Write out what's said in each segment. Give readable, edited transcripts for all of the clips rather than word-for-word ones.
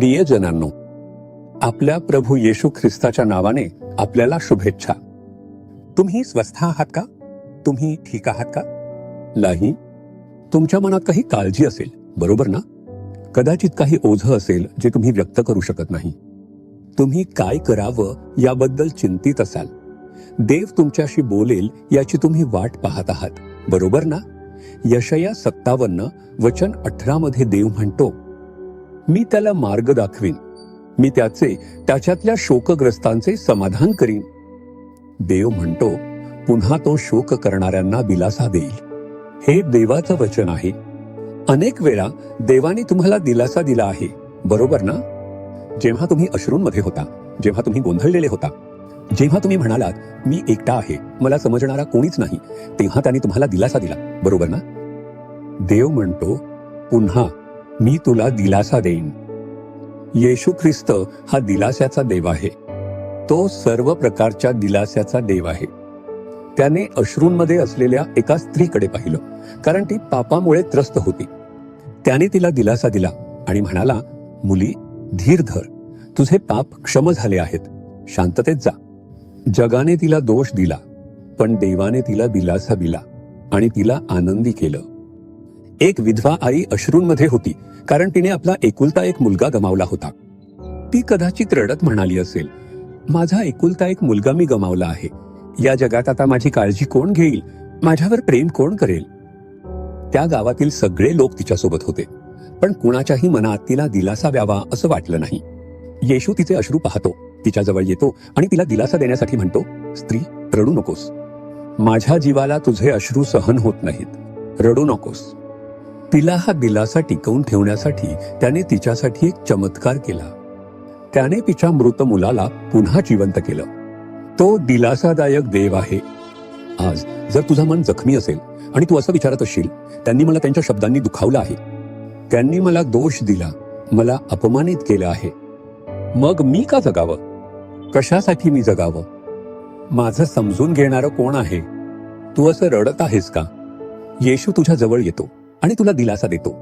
प्रियजनांनो, आपल्या प्रभू येशू ख्रिस्ताच्या नावाने आपल्याला शुभेच्छा. तुम्ही स्वस्थ आहात का? तुम्ही ठीक आहात का? नाही, तुमच्या मनात काही काळजी असेल, बरोबर ना? कदाचित काही ओझं असेल जे तुम्ही व्यक्त करू शकत नाही. तुम्ही काय करावं याबद्दल चिंतित असाल. देव तुमच्याशी बोलेल याची तुम्ही वाट पाहत आहात, बरोबर ना? यशया 57 वचन 18 मध्ये देव म्हणतो, मी त्याला मार्ग दाखवीन, मी त्याच्यातल्या शोकग्रस्तांचे समाधान करीन. देव म्हणतो, पुन्हा तो शोक करणाऱ्यांना दिलासा देईल. हे देवाचं वचन आहे. अनेक वेळा देवाने तुम्हाला दिलासा दिला आहे, बरोबर ना? जेव्हा तुम्ही अश्रूंमध्ये होता, जेव्हा तुम्ही गोंधळलेले होता, जेव्हा तुम्ही म्हणालात मी एकटा आहे, मला समजणारा कोणीच नाही, तेव्हा त्याने तुम्हाला दिलासा दिला, बरोबर ना? देव म्हणतो, पुन्हा मी तुला दिलासा देईन. येशू ख्रिस्त हा दिलास्याचा देव आहे. तो सर्व प्रकारच्या दिलास्याचा देव आहे. त्याने अश्रूंमध्ये असलेल्या एका स्त्रीकडे पाहिलं, कारण ती पापामुळे त्रस्त होती. त्याने तिला दिलासा दिला आणि म्हणाला, मुली, धीर धर, तुझे पाप क्षम झाले आहेत, शांततेत जा. जगाने तिला दोष दिला, पण देवाने तिला दिलासा दिला आणि तिला आनंदी केलं. एक विधवा आई अश्रूंमध्ये होती, कारण तिने आपला एकुलता एक मुलगा गमावला होता. ती कदाचित रडत म्हणाली असेल, माझा एकुलता एक मुलगा मी गमावला आहे. या जगात आता माझी काळजी कोण घेईल? माझ्यावर प्रेम कोण करेल? त्या गावातील सगळे लोक तिच्यासोबत होते, पण कुणाच्याही मनात तिला दिलासा द्यावा असं वाटलं नाही. येशू तिचे अश्रू पाहतो, तिच्याजवळ येतो आणि तिला दिलासा देण्यासाठी म्हणतो, स्त्री, रडू नकोस. माझ्या जीवाला तुझे अश्रू सहन होत नाहीत, रडू नकोस. तिला हा दिलासा टिकवून ठेवण्यासाठी त्याने तिच्यासाठी एक चमत्कार केला. त्याने तिच्या मृत मुलाला पुन्हा जिवंत केलं. तो दिलासादायक देव आहे. आज जर तुझं मन जखमी असेल आणि तू असं विचारत असशील, त्यांनी मला त्यांच्या शब्दांनी दुखावलं आहे, त्यांनी मला दोष दिला, मला अपमानित केलं आहे, मग मी का जगावं? कशासाठी मी जगावं? माझं समजून घेणारं कोण आहे? तू असं रडत आहेस का? येशू तुझ्या जवळ येतो आणि तुला दिलासा देतो.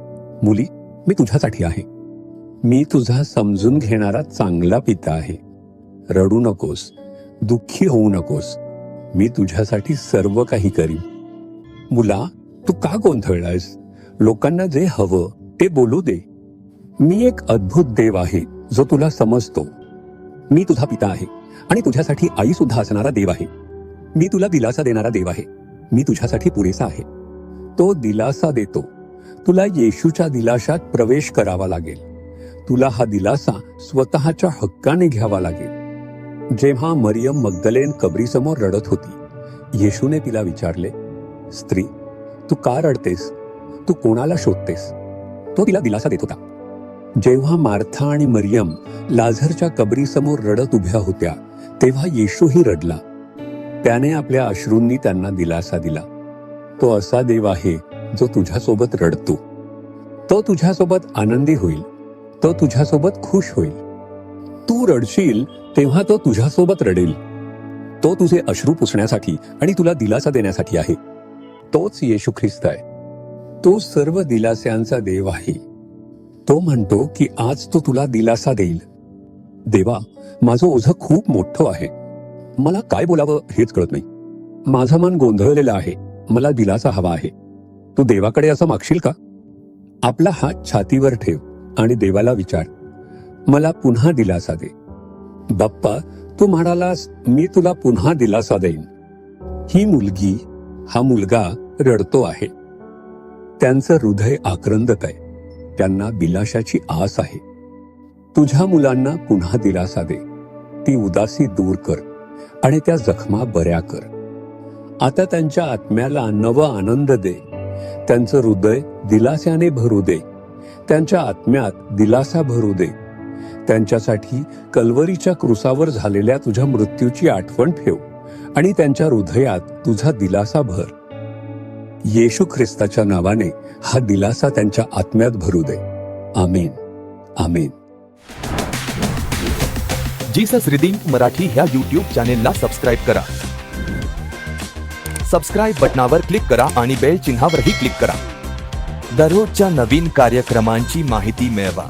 मुली, मी तुझ्यासाठी आहे. मी तुझा समजून घेणारा चांगला पिता आहे. रडू नकोस, दुःखी होऊ नकोस. मी तुझ्यासाठी सर्व काही करीन. मुला, तू का गोंधळलायस? लोकांना जे हवं ते बोलू दे. मी एक अद्भुत देव आहे जो तुला समजतो. मी तुझा पिता आहे आणि तुझ्यासाठी आई सुद्धा असणारा देव आहे. मी तुला दिलासा देणारा देव आहे. मी तुझ्यासाठी पुरेसा आहे. तो दिलासा देतो. तुला येशूच्या दिलाशात प्रवेश करावा लागेल. तुला हा दिलासा स्वतःच्या हक्काने घ्यावा लागेल. जेव्हा मरियम मग्दलेन कबरीसमोर रडत होती, येशूने तिला विचारले, स्त्री, तू का रडतेस? तू कोणाला शोधतेस? तो तिला दिलासा देत होता. जेव्हा मार्था आणि मरियम लाझरच्या कबरीसमोर रडत उभ्या होत्या, तेव्हा येशूही रडला. त्याने आपल्या अश्रूंनी त्यांना दिलासा दिला. तो असा देव आहे जो तुझ्यासोबत रडतो. तो तुझ्यासोबत आनंदी होईल. तो तुझ्यासोबत खुश होईल. तू रडशील तेव्हा तो तुझ्यासोबत रडेल. तो तुझे अश्रू पुसण्यासाठी आणि तुला दिलासा देण्यासाठी आहे. तोच येशू ख्रिस्त आहे. तो सर्व दिलास्यांचा देव आहे. तो म्हणतो की आज तो तुला दिलासा देईल. देवा, माझं ओझं खूप मोठं आहे. मला काय बोलावं हेच कळत नाही. माझं मन गोंधळलेलं आहे. मला दिलासा हवा आहे. तू देवाकडे असं मागशील का? आपला हात छातीवर ठेव आणि देवाला विचार, मला पुन्हा दिलासा दे. बाप्पा, तू म्हणालास मी तुला पुन्हा दिलासा देईन. ही मुलगी, हा मुलगा रडतो आहे. त्यांचं हृदय आक्रंदक आहे. त्यांना दिलाशाची आस आहे. तुझ्या मुलांना पुन्हा दिलासा दे. ती उदासी दूर कर आणि त्या जखमा बऱ्या कर. आता त्यांच्या आत्म्याला नवा आनंद दे. त्यांचं हृदय दिलास्याने भरू दे. त्यांच्या आत्म्यात दिलासा भरू दे. त्यांच्यासाठी कल्वरीच्या क्रुसावर झालेल्या तुझ्या मृत्यूची आठवण ठेव आणि त्यांच्या हृदयात तुझा दिलासा भर. येशू ख्रिस्ताच्या नावाने हा दिलासा त्यांच्या आत्म्यात भरू दे. आमेन, आमेन. जीसस रिडीम्ड मराठी ह्या YouTube चॅनेलला सबस्क्राईब करा. सबस्क्राईब बटनावर क्लिक करा आणि बेल चिन्हावरही क्लिक करा. दररोजच्या नवीन कार्यक्रमांची माहिती मिळवा.